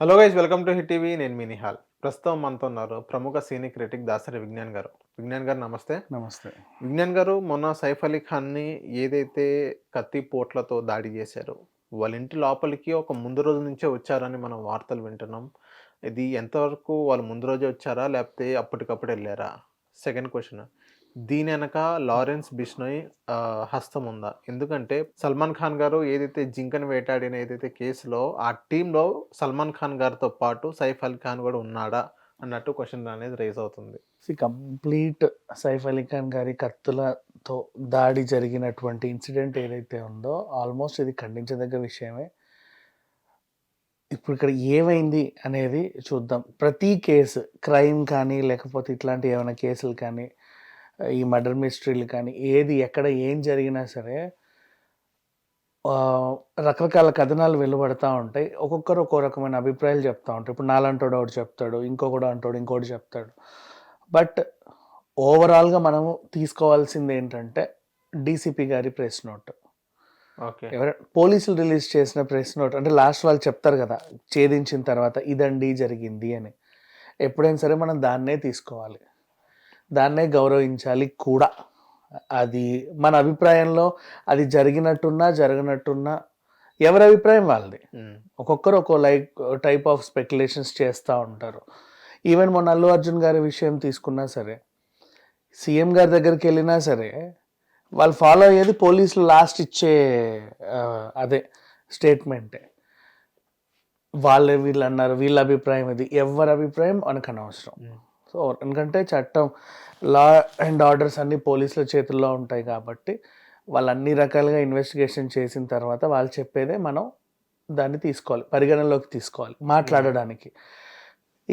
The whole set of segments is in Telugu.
Hello guys, welcome to hit TV. నేను మీ నిహాల్. ప్రస్తుతం మనతో ఉన్నారు ప్రముఖ సీనియర్ క్రిటిక్ దాసరి విజ్ఞాన్ గారు. విజ్ఞాన్ గారు నమస్తే. నమస్తే. విజ్ఞాన్ గారు, మొన్న సైఫ్ అలీ ఖాన్ని ఏదైతే కత్తి పోట్లతో దాడి చేశారో, వాళ్ళ ఇంటి లోపలికి ఒక ముందు రోజు నుంచే వచ్చారని మనం వార్తలు వింటున్నాం. ఇది ఎంతవరకు వాళ్ళు ముందు రోజే వచ్చారా? లేకపోతే అప్పటికప్పుడు ఎళ్లారా? సెకండ్ క్వెషన్, దీని ఎనక లారెన్స్ బిష్నోయ్ హస్తం ఉందా? ఎందుకంటే సల్మాన్ ఖాన్ గారు ఏదైతే జింకను వేటాడిన ఏదైతే కేసులో ఆ టీంలో సల్మాన్ ఖాన్ గారితో పాటు సైఫ్ అలీ ఖాన్ కూడా ఉన్నాడా అన్నట్టు క్వెషన్ అనేది రైజ్ అవుతుంది. కంప్లీట్ సైఫ్ అలీ ఖాన్ గారి కత్తులతో దాడి జరిగినటువంటి ఇన్సిడెంట్ ఏదైతే ఉందో ఆల్మోస్ట్ ఇది ఖండించదగ్గ విషయమే. ఇప్పుడు ఇక్కడ ఏమైంది అనేది చూద్దాం. ప్రతి కేసు క్రైమ్ కానీ లేకపోతే ఇట్లాంటి ఏమైనా కేసులు కానీ ఈ మర్డర్ మిస్టరీలు కానీ ఏది ఎక్కడ ఏం జరిగినా సరే రకరకాల కథనాలు వెలువడతా ఉంటాయి. ఒక్కొక్కరు ఒక్కో రకమైన అభిప్రాయాలు చెప్తా ఉంటారు. ఇప్పుడు నాలంటోడు ఒకటి చెప్తాడు, ఇంకొకడు అంటాడు, ఇంకోటి చెప్తాడు. బట్ ఓవరాల్గా మనము తీసుకోవాల్సింది ఏంటంటే డీసీపీ గారి ప్రెస్ నోట్. ఓకే, పోలీసులు రిలీజ్ చేసిన ప్రెస్ నోట్ అంటే లాస్ట్ వాళ్ళు చెప్తారు కదా ఛేదించిన తర్వాత ఇదండి జరిగింది అని. ఎప్పుడైనా సరే మనం దాన్నే తీసుకోవాలి, దాన్నే గౌరవించాలి కూడా. అది మన అభిప్రాయంలో అది జరిగినట్టున్నా జరగనట్టున్నా ఎవరి అభిప్రాయం వాళ్ళది. ఒక్కొక్కరు ఒక్కో టైప్ ఆఫ్ స్పెక్యులేషన్స్ చేస్తూ ఉంటారు. ఈవెన్ మొన్న అల్లు అర్జున్ గారి విషయం తీసుకున్నా సరే, సీఎం గారి దగ్గరికి వెళ్ళినా సరే వాళ్ళు ఫాలో అయ్యేది పోలీసులు లాస్ట్ ఇచ్చే అదే స్టేట్మెంటే. వీళ్ళు అన్నారు, వీళ్ళ అభిప్రాయం ఇది, ఎవరి అభిప్రాయం మనకు అనవసరం. సో ఎందుకంటే చట్టం, లా అండ్ ఆర్డర్స్ అన్నీ పోలీసుల చేతుల్లో ఉంటాయి కాబట్టి వాళ్ళు అన్ని రకాలుగా ఇన్వెస్టిగేషన్ చేసిన తర్వాత వాళ్ళు చెప్పేదే మనం దాన్ని తీసుకోవాలి, పరిగణనలోకి తీసుకోవాలి మాట్లాడడానికి.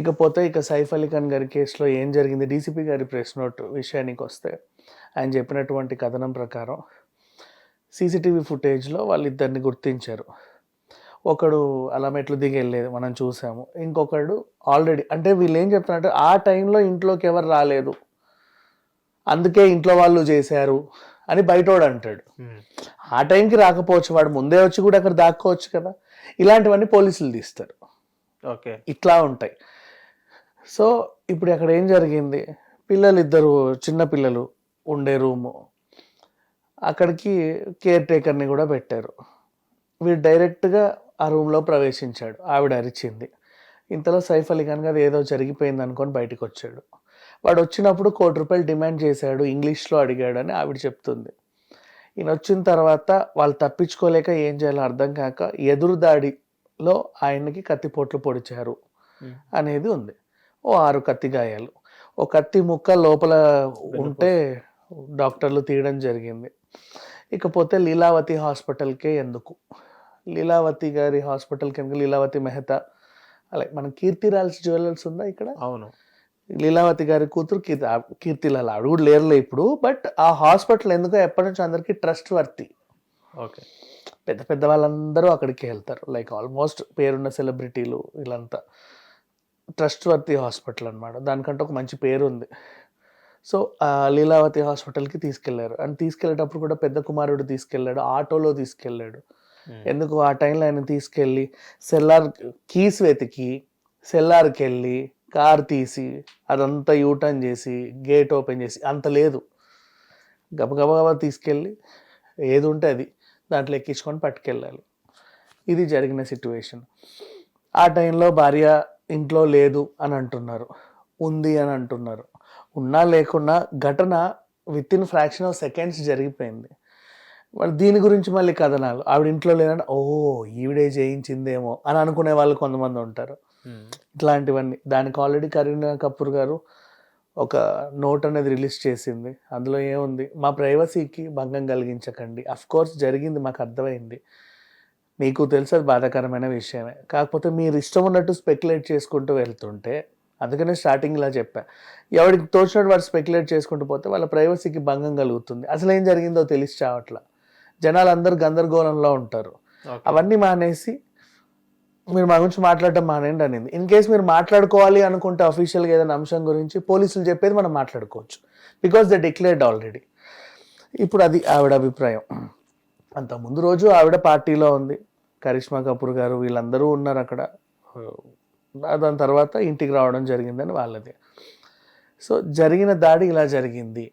ఇకపోతే ఇక సైఫ్ అలీ ఖాన్ గారి కేసులో ఏం జరిగింది, డీసీపీ గారి ప్రెస్ నోట్ విషయానికి వస్తే ఆయన చెప్పినటువంటి కథనం ప్రకారం సీసీటీవీ ఫుటేజ్లో వాళ్ళిద్దరిని గుర్తించారు. ఒకడు అలా మెట్లు దిగి వెళ్ళేది మనం చూసాము, ఇంకొకడు ఆల్రెడీ అంటే వీళ్ళు ఏం చెప్తారంటే ఆ టైంలో ఇంట్లోకి ఎవరు రాలేదు అందుకే ఇంట్లో వాళ్ళు చేశారు అని బయటోడు అంటాడు. ఆ టైంకి రాకపోవచ్చు, వాడు ముందే వచ్చి కూడా అక్కడ దాక్కోవచ్చు కదా. ఇలాంటివన్నీ పోలీసులు తీస్తారు. ఓకే, ఇట్లా ఉంటాయి. సో ఇప్పుడు అక్కడ ఏం జరిగింది, పిల్లలు ఇద్దరు చిన్న పిల్లలు ఉండే రూము, అక్కడికి కేర్ టేకర్ని కూడా పెట్టారు. వీడు డైరెక్ట్గా ఆ రూమ్లో ప్రవేశించాడు, ఆవిడ అరిచింది. ఇంతలో సైఫ్ అలీ ఖాన్ గారు ఏదో జరిగిపోయింది అనుకొని బయటకు వచ్చాడు. వాడు వచ్చినప్పుడు ₹1,00,00,000 డిమాండ్ చేశాడు, ఇంగ్లీష్లో అడిగాడు అని ఆవిడ చెప్తుంది. ఈయన వచ్చిన తర్వాత వాళ్ళు తప్పించుకోలేక ఏం చేయాలో అర్థం కాక ఎదురుదాడిలో ఆయనకి కత్తిపోట్లు పొడిచారు అనేది ఉంది. 6 కత్తి గాయాలు, ఓ కత్తి ముక్క లోపల ఉంటే డాక్టర్లు తీయడం జరిగింది. ఇకపోతే లీలావతి హాస్పిటల్కే ఎందుకు, లీలావతి గారి హాస్పిటల్కి ఎందుకు, లీలావతి మెహతా, అలాగే మన కీర్తిలాల్స్ జ్యువెలర్స్ ఉందా ఇక్కడ, అవును, లీలావతి గారి కూతురు కీర్తిలాల్, ఆవిడ కూడా లేరులే ఇప్పుడు. బట్ ఆ హాస్పిటల్ ఎందుకో ఎప్పటి నుంచి అందరికీ ట్రస్ట్ వర్తి. ఓకే, పెద్ద పెద్ద వాళ్ళందరూ అక్కడికి వెళ్తారు, లైక్ ఆల్మోస్ట్ పేరున్న సెలబ్రిటీలు వీళ్ళంతా. ట్రస్ట్ వర్తి హాస్పిటల్ అనమాట, దానికంటే ఒక మంచి పేరు ఉంది. సో ఆ లీలావతి హాస్పిటల్కి తీసుకెళ్లారు. అండ్ తీసుకెళ్లేటప్పుడు కూడా పెద్ద కుమారుడు తీసుకెళ్ళాడు, ఆటోలో తీసుకెళ్ళాడు. ఎందుకు ఆ టైంలో ఆయన తీసుకెళ్ళి సెల్లార్ కీస్ వెతికి సెల్లార్కి వెళ్ళి కార్ తీసి అదంతా యూటర్న్ చేసి గేట్ ఓపెన్ చేసి అంత లేదు, గబగబా తీసుకెళ్ళి ఏది ఉంటే అది దాంట్లో ఎక్కించుకొని పట్టుకెళ్ళాలి. ఇది జరిగిన సిట్యువేషన్. ఆ టైంలో భార్య ఇంట్లో లేదు అని అంటున్నారు, ఉంది అని అంటున్నారు. ఉన్నా లేకున్నా ఘటన with in fraction of seconds జరిగిపోయింది. వాళ్ళు దీని గురించి మళ్ళీ కథనాలు, ఆవిడ ఇంట్లో లేదంటే ఓ ఈవిడే చేయించిందేమో అని అనుకునే వాళ్ళు కొంతమంది ఉంటారు. ఇట్లాంటివన్నీ. దానికి ఆల్రెడీ కరీనా కపూర్ గారు ఒక నోట్ అనేది రిలీజ్ చేసింది. అందులో ఏముంది, మా ప్రైవసీకి భంగం కలిగించకండి. అఫ్కోర్స్ జరిగింది, మాకు అర్థమైంది, మీకు తెలుసు అది బాధాకరమైన విషయమే. కాకపోతే మీరు ఇష్టం ఉన్నట్టు స్పెక్యులేట్ చేసుకుంటూ వెళ్తుంటే, అందుకనే స్టార్టింగ్ ఇలా చెప్పా, ఎవరికి తోచినట్టు వాడు స్పెక్యులేట్ చేసుకుంటూ పోతే వాళ్ళ ప్రైవసీకి భంగం కలుగుతుంది. అసలు ఏం జరిగిందో తెలిసి చావట్లా, జనాలు అందరూ గందరగోళంలో ఉంటారు. అవన్నీ మానేసి మీరు మా గురించి మాట్లాడటం మానేయండి అనింది. ఇన్ కేసు మీరు మాట్లాడుకోవాలి అనుకుంటే అఫీషియల్గా ఏదైనా అంశం గురించి పోలీసులు చెప్పేది మనం మాట్లాడుకోవచ్చు, బికాస్ దే డిక్లేర్డ్ ఆల్రెడీ. ఇప్పుడు అది ఆవిడ అభిప్రాయం. అంత ముందు రోజు ఆవిడ పార్టీలో ఉంది, కరిష్మా కపూర్ గారు వీళ్ళందరూ ఉన్నారు అక్కడ. దాని తర్వాత ఇంటికి రావడం జరిగిందని వాళ్ళది. సో జరిగిన దాడి ఇలా జరిగింది.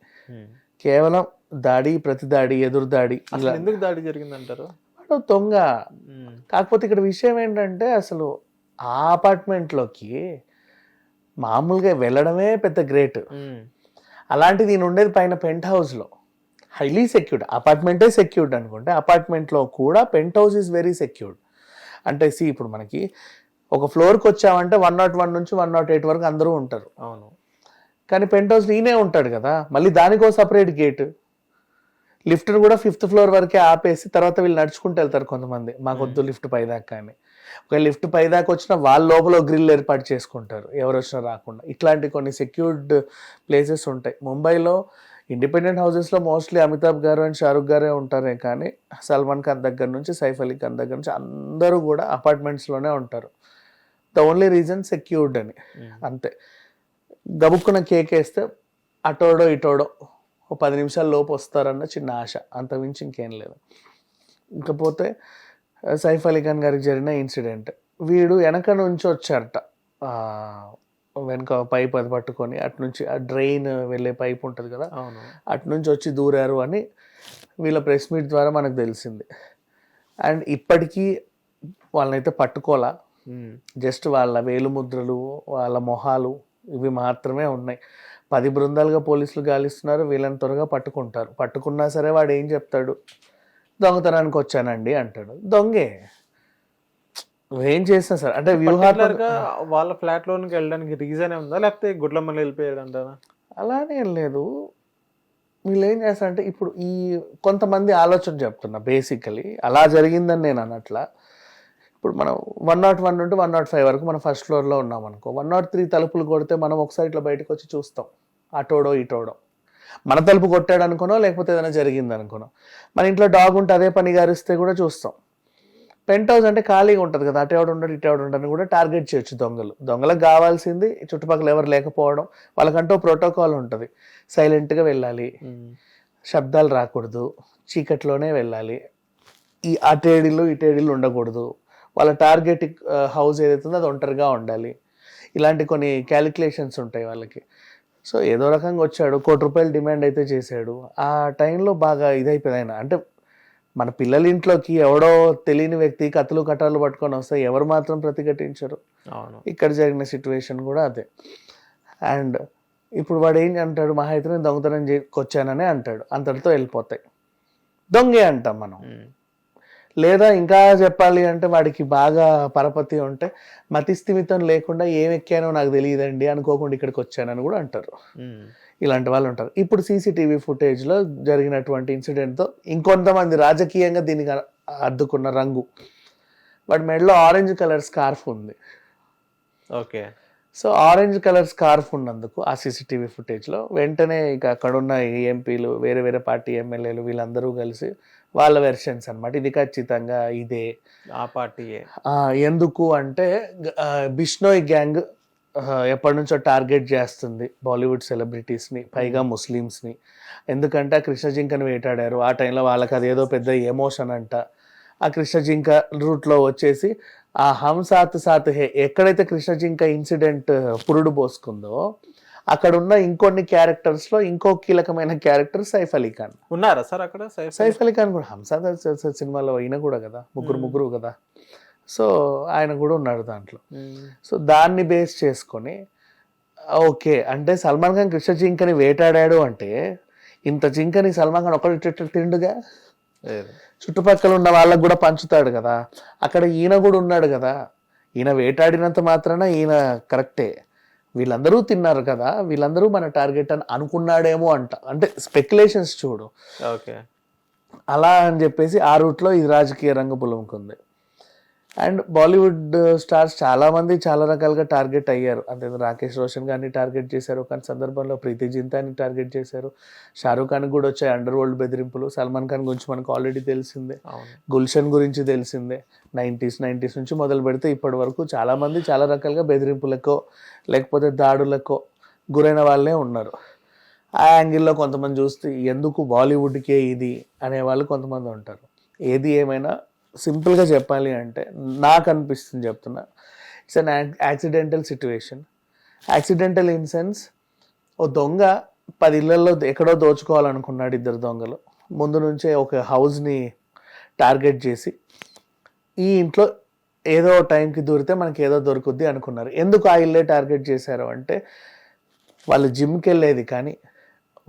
కేవలం దాడి, ప్రతి దాడి, ఎదురు దాడి. అసలు ఎందుకు దాడి జరిగిందంటారు? వాడు దొంగ. కాకపోతే ఇక్కడ విషయం ఏంటంటే అసలు ఆ అపార్ట్మెంట్లోకి మామూలుగా వెళ్ళడమే పెద్ద గ్రేట్. అలాంటిది నేను ఉండేది పైన పెంట్ హౌస్లో, హైలీ సెక్యూర్డ్. అపార్ట్మెంటే సెక్యూర్డ్ అనుకుంటే అపార్ట్మెంట్లో కూడా penthouse is very secured. అంటే ఇప్పుడు మనకి ఒక ఫ్లోర్కి వచ్చామంటే 101 నుంచి 108 వరకు అందరూ ఉంటారు. అవును. కానీ పెంట్ హౌస్ ఈయనే ఉంటాడు కదా, మళ్ళీ దానికో సపరేట్ గేట్. లిఫ్ట్ను కూడా 5th ఫ్లోర్ వరకే ఆపేసి తర్వాత వీళ్ళు నడుచుకుంటూ వెళ్తారు కొంతమంది, మాకొద్దు లిఫ్ట్ పైదాకా అని. ఒక లిఫ్ట్ పైదాకా వచ్చినా వాళ్ళ లోపల గ్రిల్ ఏర్పాటు చేసుకుంటారు ఎవరు వచ్చినా రాకుండా. ఇట్లాంటి కొన్ని సెక్యూర్డ్ ప్లేసెస్ ఉంటాయి ముంబైలో. ఇండిపెండెంట్ హౌసెస్లో మోస్ట్లీ అమితాబ్ గారు అండ్ షారుఖ్ గారే ఉంటారే, కానీ సల్మాన్ ఖాన్ దగ్గర నుంచి సైఫ్ అలీ ఖాన్ దగ్గర నుంచి అందరూ కూడా అపార్ట్మెంట్స్లోనే ఉంటారు. ద ఓన్లీ రీజన్ సెక్యూర్డ్ అని, అంతే. గబుక్కున కేక్ వేస్తే అటోడో ఇటోడో ఓ 10 నిమిషాల లోపు వస్తారన్న చిన్న ఆశ, అంతమించి ఇంకేం లేదు. ఇకపోతే సైఫ్ అలీ ఖాన్ గారికి జరిగిన ఇన్సిడెంట్, వీడు వెనక నుంచి వచ్చారట, వెనక పైప్ అది పట్టుకొని అటు నుంచి ఆ డ్రైన్ వెళ్ళే పైప్ ఉంటుంది కదా, అటు నుంచి వచ్చి దూరారు అని వీళ్ళ ప్రెస్ మీట్ ద్వారా మనకు తెలిసింది. అండ్ ఇప్పటికీ వాళ్ళనైతే పట్టుకోలా, జస్ట్ వాళ్ళ వేలుముద్రలు, వాళ్ళ మొహాలు ఇవి మాత్రమే ఉన్నాయి. 10 బృందాలుగా పోలీసులు గాలిస్తున్నారు, వీళ్ళని త్వరగా పట్టుకుంటారు. పట్టుకున్నా సరే వాడు ఏం చెప్తాడు, దొంగతనానికి వచ్చానండి అంటాడు. దొంగే ఏం చేసినా సరే. అంటే వ్యూహాత్మకంగా వాళ్ళ ఫ్లాట్ లోనికి వెళ్ళడానికి రీజన్ ఉందా, లేకపోతే గుడ్లమ్మలు వెళ్ళిపోయాడు అంటారా? అలానే ఏం లేదు. వీళ్ళు ఏం చేస్తారంటే, ఇప్పుడు ఈ కొంతమంది ఆలోచన చెప్తున్నా, బేసికలీ అలా జరిగిందని నేను అనట్లా. ఇప్పుడు మనం 101 నుండి 105 వరకు మనం ఫస్ట్ ఫ్లోర్లో ఉన్నాం అనుకో, 103 తలుపులు కొడితే మనం ఒకసారి ఇట్లా బయటకు వచ్చి చూస్తాం, అటోడో ఇటోడో. మన తలుపు కొట్టాడు అనుకునో, లేకపోతే ఏదైనా జరిగింది అనుకునో. మన ఇంట్లో డాగ్ ఉంటే అదే పని గారిస్తే కూడా చూస్తాం. పెంట్ హౌస్ అంటే ఖాళీగా ఉంటుంది కదా, అటు ఎవడు ఉండడు ఇటు ఎవడు ఉండని కూడా టార్గెట్ చేయొచ్చు దొంగలు. దొంగలకు కావాల్సింది చుట్టుపక్కల ఎవరు లేకపోవడం. వాళ్ళకంటూ ప్రోటోకాల్ ఉంటుంది, సైలెంట్గా వెళ్ళాలి, శబ్దాలు రాకూడదు, చీకట్లోనే వెళ్ళాలి, ఈ అటేడిలు ఇటేడిలు ఉండకూడదు, వాళ్ళ టార్గెట్ హౌస్ ఏదైతే ఉందో అది ఒంటరిగా ఉండాలి. ఇలాంటి కొన్ని క్యాలిక్యులేషన్స్ ఉంటాయి వాళ్ళకి. సో ఏదో రకంగా వచ్చాడు, ₹1 కోటి డిమాండ్ అయితే చేశాడు. ఆ టైంలో బాగా ఇదైపోయింది ఆయన. అంటే మన పిల్లల ఇంట్లోకి ఎవడో తెలియని వ్యక్తి కత్తులు కట్టాలు పట్టుకొని వస్తే ఎవరు మాత్రం ప్రతిఘటించరు. ఇక్కడ జరిగిన సిచ్యువేషన్ కూడా అదే. అండ్ ఇప్పుడు వాడు ఏం అంటాడు, మహా అయితే నేను దొంగతనం వచ్చాననే అంటాడు, అంతటితో వెళ్ళిపోతాయి. దొంగే అంటాం మనం. లేదా ఇంకా చెప్పాలి అంటే వాడికి బాగా పరపతి ఉంటే మతిస్థిమితం లేకుండా ఏం ఎక్కానో నాకు తెలియదండి, అనుకోకుండా ఇక్కడికి వచ్చానని కూడా అంటారు. ఇలాంటి వాళ్ళు ఉంటారు. ఇప్పుడు సీసీటీవీ ఫుటేజ్లో జరిగినటువంటి ఇన్సిడెంట్తో ఇంకొంతమంది రాజకీయంగా దీనికి అద్దుకున్న రంగు, వాడి మెడలో ఆరెంజ్ కలర్ స్కార్ఫ్ ఉంది. Okay. So orange colour scarf ఉన్నందుకు ఆ సీసీటీవీ ఫుటేజ్లో వెంటనే ఇక అక్కడున్న ఎంపీలు, వేరే వేరే పార్టీ ఎమ్మెల్యేలు వీళ్ళందరూ కలిసి వాళ్ళ వెర్షన్స్ అనమాట, ఇది ఖచ్చితంగా ఇదే, ఆ పార్టీయే. ఎందుకు అంటే బిష్నోయ్ గ్యాంగ్ ఎప్పటి నుంచో టార్గెట్ చేస్తుంది బాలీవుడ్ సెలబ్రిటీస్ని, పైగా ముస్లిమ్స్ని. ఎందుకంటే ఆ కృష్ణ జింకను వేటాడారు, ఆ టైంలో వాళ్ళకి అదేదో పెద్ద ఎమోషన్ అంట. ఆ కృష్ణ జింక రూట్లో వచ్చేసి ఆ హమ్ సాత్ సాత్ హే ఎక్కడైతే కృష్ణ జింక ఇన్సిడెంట్ పురుడు పోసుకుందో అక్కడ ఉన్న ఇంకొన్ని క్యారెక్టర్స్లో ఇంకో కీలకమైన క్యారెక్టర్ సైఫ్ అలీ ఖాన్ ఉన్నారా సార్ అక్కడ? సైఫ్ అలీ ఖాన్ కూడా హమ్ సాత్ సినిమాలో అయినా కూడా కదా, ముగ్గురు కదా. సో ఆయన కూడా ఉన్నాడు దాంట్లో. సో దాన్ని బేస్ చేసుకొని ఓకే అంటే సల్మాన్ ఖాన్ కృష్ణ జింకని వేటాడాడు అంటే ఇంత జింకని సల్మాన్ ఖాన్ ఒకటి తిండుగా చుట్టుపక్కల ఉన్న వాళ్ళకు కూడా పంచుతాడు కదా. అక్కడ ఈయన కూడా ఉన్నాడు కదా, ఈయన వేటాడినంత మాత్రాన ఈయన కరెక్టే, వీళ్ళందరూ తిన్నారు కదా, వీళ్ళందరూ మన టార్గెట్ అని అనుకున్నాడేమో అంటే స్పెక్యులేషన్స్ చూడు. ఓకే. అలా అని చెప్పేసి ఆ రూట్లో ఇది రాజకీయ రంగ పులుముకుంది. అండ్ బాలీవుడ్ స్టార్స్ చాలామంది చాలా రకాలుగా టార్గెట్ అయ్యారు. అంతే రాకేష్ రోషన్ గారిని టార్గెట్ చేశారు, కానీ సందర్భంలో ప్రీతి జింతాని టార్గెట్ చేశారు. షారూఖ్ ఖాన్ కూడా వచ్చాయి అండర్ వరల్డ్ బెదిరింపులు. సల్మాన్ ఖాన్ గురించి మనకు ఆల్రెడీ తెలిసిందే, గుల్షన్ గురించి తెలిసిందే. 90s నుంచి మొదలు పెడితే ఇప్పటి వరకు చాలామంది చాలా రకాలుగా బెదిరింపులకో లేకపోతే దాడులకో గురైన వాళ్ళే ఉన్నారు. ఆ యాంగిల్లో కొంతమంది చూస్తే ఎందుకు బాలీవుడ్కే ఇది అనేవాళ్ళు కొంతమంది ఉంటారు. ఏది ఏమైనా సింపుల్గా చెప్పాలి అంటే నాకు అనిపిస్తుంది, చెప్తున్నా, it's an accidental situation. Accidental in sense, ఓ దొంగ 10 ఇళ్లలో ఎక్కడో దోచుకోవాలనుకున్నాడు, 2 దొంగలు ముందు నుంచే ఒక హౌస్ని టార్గెట్ చేసి ఈ ఇంట్లో ఏదో టైంకి దూరితే మనకి ఏదో దొరుకుద్ది అనుకున్నారు. ఎందుకు ఆ ఇల్లే టార్గెట్ చేశారు అంటే, వాళ్ళు జిమ్కి వెళ్ళేది కానీ,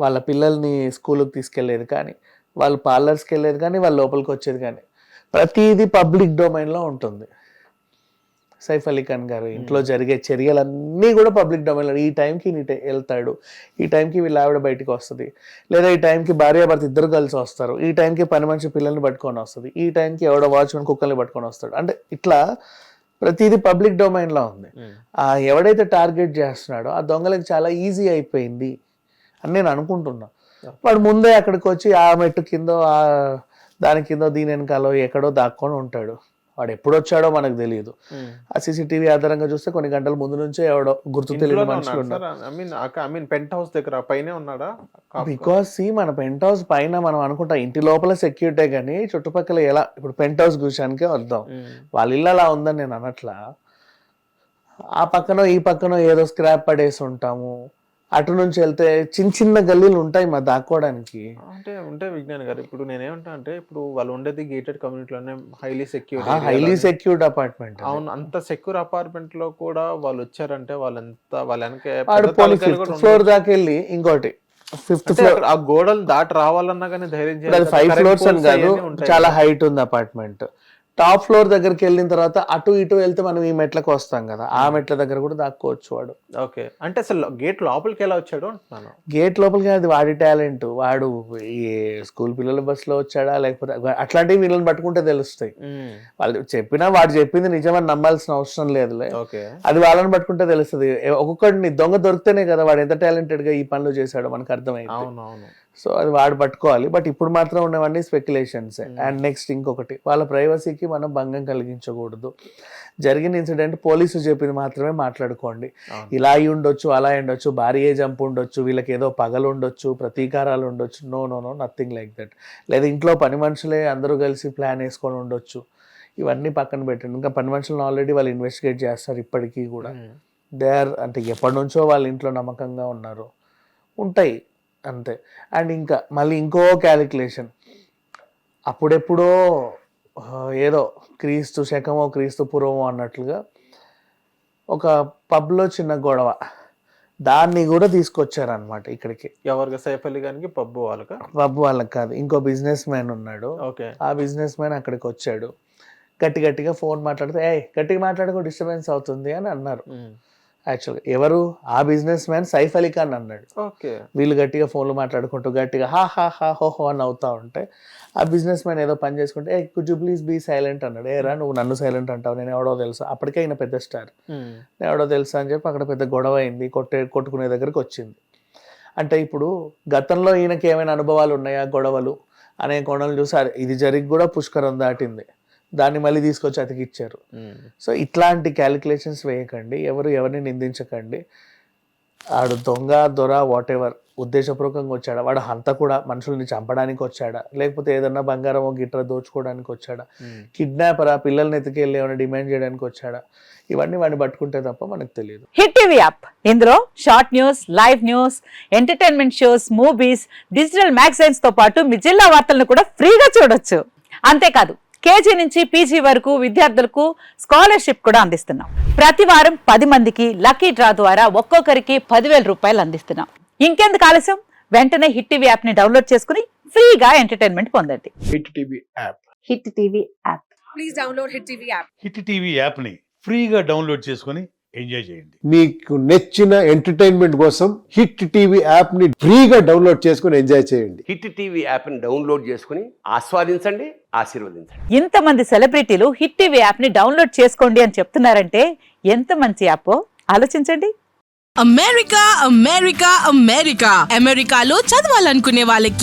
వాళ్ళ పిల్లల్ని స్కూల్కి తీసుకెళ్లేది కానీ, వాళ్ళు పార్లర్స్కి వెళ్ళేది కానీ, వాళ్ళ లోపలికి వచ్చేది కానీ ప్రతిదీ పబ్లిక్ డొమైన్లో ఉంటుంది. సైఫ్ అలీ ఖాన్ గారు ఇంట్లో జరిగే చర్యలన్నీ కూడా పబ్లిక్ డొమైన్లో. ఈ టైంకి వెళ్తాడు, ఈ టైంకి వీళ్ళ ఆవిడ బయటకు వస్తుంది, లేదా ఈ టైంకి భార్యాభర్త ఇద్దరు కలిసి వస్తారు, ఈ టైంకి పని మనిషి పిల్లల్ని పట్టుకొని వస్తుంది, ఈ టైంకి ఎవడో వాచ్మెన్ కుక్కల్ని పట్టుకొని వస్తాడు. అంటే ఇట్లా ప్రతిదీ పబ్లిక్ డొమైన్లో ఉంది. ఎవడైతే టార్గెట్ చేస్తున్నాడో ఆ దొంగలకు చాలా ఈజీ అయిపోయింది అని నేను అనుకుంటున్నా. వాడు ముందే అక్కడికి వచ్చి ఆ మెట్టు కిందో ఆ దాని కిందో దీని వెనకాలో ఎక్కడో దాక్కొని ఉంటాడు. వాడు ఎప్పుడు వచ్చాడో మనకు తెలియదు. ఆ సీసీటీవీ ఆధారంగా చూస్తే కొన్ని గంటల ముందు నుంచే ఎవడో గుర్తు తెలియని మనుషులు ఉన్నారు. పెంట్ హౌస్ దగ్గర పైనే ఉన్నాడా? బికాస్ మన పెంట్ హౌస్ పైన మనం అనుకుంటాం ఇంటి లోపల సెక్యూరిటీ, కానీ చుట్టుపక్కల ఎలా, ఇప్పుడు పెంట్ హౌస్ విషయానికే వద్దాం. వాళ్ళ ఇల్లు అలా ఉందని నేను అనట్లా. ఆ పక్కనో ఈ పక్కనో ఏదో స్క్రాప్ పడేసి ఉంటాము, అటు నుంచి వెళ్తే చిన్న చిన్న గల్లీలు ఉంటాయి మా దాక్కోవడానికి. అంటే విజ్ఞాన్ గారు, ఇప్పుడు నేనేమంటా అంటే, ఇప్పుడు వాళ్ళు ఉండేది గేటెడ్ కమ్యూనిటీలోనే, హైలీ సెక్యూర్డ్ అపార్ట్మెంట్. అవును, అంత సెక్యూర్ అపార్ట్మెంట్ లో కూడా వాళ్ళు వచ్చారంటే వాళ్ళ ఫిఫ్త్ ఫ్లోర్ దాకా వెళ్ళి ఇంకోటి 5th ఫ్లోర్, ఆ గోడలు దాటి రావాలన్నా కానీ ధైర్యం చేయాలి. 5 ఫ్లోర్స్ అని కాదు, చాలా హైట్ ఉంది అపార్ట్మెంట్. టాప్ ఫ్లోర్ దగ్గరికి వెళ్ళిన తర్వాత అటు ఇటు వెళ్తే మనం ఈ మెట్లకు వస్తాం కదా, ఆ మెట్ల దగ్గర కూడా దాక్కోవచ్చు వాడు. ఓకే, అంటే అసలు గేట్ లోపలికి ఎలా వచ్చాడు అంటున్నాను. గేట్ లోపలికి అది వాడి టాలెంట్. వాడు ఈ స్కూల్ పిల్లల బస్సులో వచ్చాడా లేకపోతే అట్లాంటివి వీళ్ళని పట్టుకుంటే తెలుస్తాయి. వాళ్ళు చెప్పినా వాడు చెప్పింది నిజమని నమ్మాల్సిన అవసరం లేదులే, అది వాళ్ళని పట్టుకుంటే తెలుస్తుంది. ఒక్కొక్కడిని దొంగ దొరికితేనే కదా వాడు ఎంత టాలెంటెడ్ గా ఈ పనులు చేశాడో మనకు అర్థమైంది. అవునవును. సో అది వాడు పట్టుకోవాలి. బట్ ఇప్పుడు మాత్రం ఉన్నవన్నీ స్పెక్యులేషన్స్. అండ్ నెక్స్ట్ ఇంకొకటి, వాళ్ళ ప్రైవసీకి మనం భంగం కలిగించకూడదు. జరిగిన ఇన్సిడెంట్ పోలీసు చెప్పింది మాత్రమే మాట్లాడుకోండి. ఇలా అయి ఉండొచ్చు, అలా ఉండొచ్చు, భారీ జంప్ ఉండొచ్చు, వీళ్ళకి ఏదో పగలు ఉండొచ్చు, ప్రతీకారాలు ఉండొచ్చు. No no no, nothing like that. లేదా ఇంట్లో పని మనుషులే అందరూ కలిసి ప్లాన్ వేసుకొని ఉండొచ్చు. ఇవన్నీ పక్కన పెట్టండి. ఇంకా పని మనుషులను ఆల్రెడీ వాళ్ళు ఇన్వెస్టిగేట్ చేస్తారు ఇప్పటికీ కూడా. దే ఆర్, అంటే ఎప్పటి నుంచో వాళ్ళ ఇంట్లో నమ్మకంగా ఉన్నారు, ఉంటాయి అంతే. అండ్ ఇంకా మళ్ళీ ఇంకో క్యాలిక్యులేషన్, అప్పుడెప్పుడో ఏదో క్రీస్తు శకమో క్రీస్తు పూర్వమో అన్నట్లుగా ఒక పబ్లో చిన్న గొడవ, దాన్ని కూడా తీసుకొచ్చారనమాట ఇక్కడికి. ఎవరికి? సైఫ్ అలీ ఖాన్కి పబ్ వాళ్ళకి? పబ్ వాళ్ళకి కాదు, ఇంకో బిజినెస్ మ్యాన్ ఉన్నాడు. ఆ బిజినెస్ మ్యాన్ అక్కడికి వచ్చాడు, గట్టిగా ఫోన్ మాట్లాడితే గట్టిగా మాట్లాడుకో డిస్టర్బెన్స్ అవుతుంది అని అన్నారు. యాక్చువల్గా ఎవరు? ఆ బిజినెస్ మ్యాన్ సైఫ్ అలీ ఖాన్ అన్నాడు. వీళ్ళు గట్టిగా ఫోన్లు మాట్లాడుకుంటూ గట్టిగా హా హా హా హోహో అని అవుతా ఉంటే ఆ బిజినెస్ మ్యాన్ ఏదో పని చేసుకుంటే could you please be silent అన్నాడు. ఏరా నువ్వు నన్ను సైలెంట్ అంటావు, నేను ఎవడో తెలుసా. అప్పటికే ఆయన పెద్ద స్టార్, నేను ఎవడో తెలుసా అని చెప్పి అక్కడ పెద్ద గొడవ అయింది, కొట్టుకునే దగ్గరికి వచ్చింది. అంటే ఇప్పుడు గతంలో ఈయనకి ఏమైనా అనుభవాలు ఉన్నాయా గొడవలు అనే కోణాలు చూసి ఇది జరిగి కూడా పుష్కరం దాటింది, దాన్ని మళ్ళీ తీసుకొచ్చి అతికిచ్చారు. సో ఇట్లాంటి క్యాలిక్యులేషన్స్ వేయకండి, ఎవరిని నిందించకండి. ఆడు దొంగ దొర వాట్ ఎవర్ ఉద్దేశపూర్వకంగా వచ్చాడా, వాడు హంత కూడా మనుషుల్ని చంపడానికి వచ్చాడా, లేకపోతే ఏదన్నా బంగారమో గిట్ర దోచుకోవడానికి వచ్చాడా, కిడ్నాపరా, పిల్లల్ని ఎత్తుకెళ్ళి ఏమైనా డిమాండ్ చేయడానికి వచ్చాడా, ఇవన్నీ వాడిని పట్టుకుంటే తప్ప మనకు తెలియదు. హిట్ టీవీ యాప్, ఇందులో short news, live news, entertainment shows, movies, digital magazines తో పాటు మీ జిల్లా వార్తలను కూడా ఫ్రీగా చూడొచ్చు. అంతేకాదు కేజీ నుంచి పీజీ వరకు విద్యార్థులకు స్కాలర్షిప్ కూడా అందిస్తున్నాం. ప్రతి వారం 10 మందికి లక్కీ డ్రా ద్వారా ఒక్కొక్కరికి 10,000 రూపాయలు అందిస్తున్నాం. ఇంకెందుకు ఆలస్యం, వెంటనే హిట్ టీవీ యాప్ ని డౌన్లోడ్ చేసుకుని ఫ్రీగా ఎంటర్టైన్మెంట్ పొందండి. Hit TV app. Hit TV app. Please download hit TV app. Hit TV app ని ఫ్రీగా డౌన్లోడ్ చేసుకొని ఎంజాయ్ చేయండి. మీకు నచ్చిన ఎంటర్టైన్మెంట్ కోసం హిట్ టీవీ యాప్ ని ఫ్రీగా డౌన్లోడ్ చేసుకొని ఎంజాయ్ చేయండి. హిట్ టీవీ యాప్ ని డౌన్లోడ్ చేసుకుని ఆస్వాదించండి, ఆశీర్వదించండి. ఇంతమంది సెలబ్రిటీలు హిట్ టీవీ యాప్ ని డౌన్లోడ్ చేసుకోండి అని చెప్తున్నారంటే ఎంత మంచి యాప్ ఆలోచించండి. అమెరికా అమెరికా అమెరికా అమెరికాలో చదవాలనుకునే వాళ్ళకి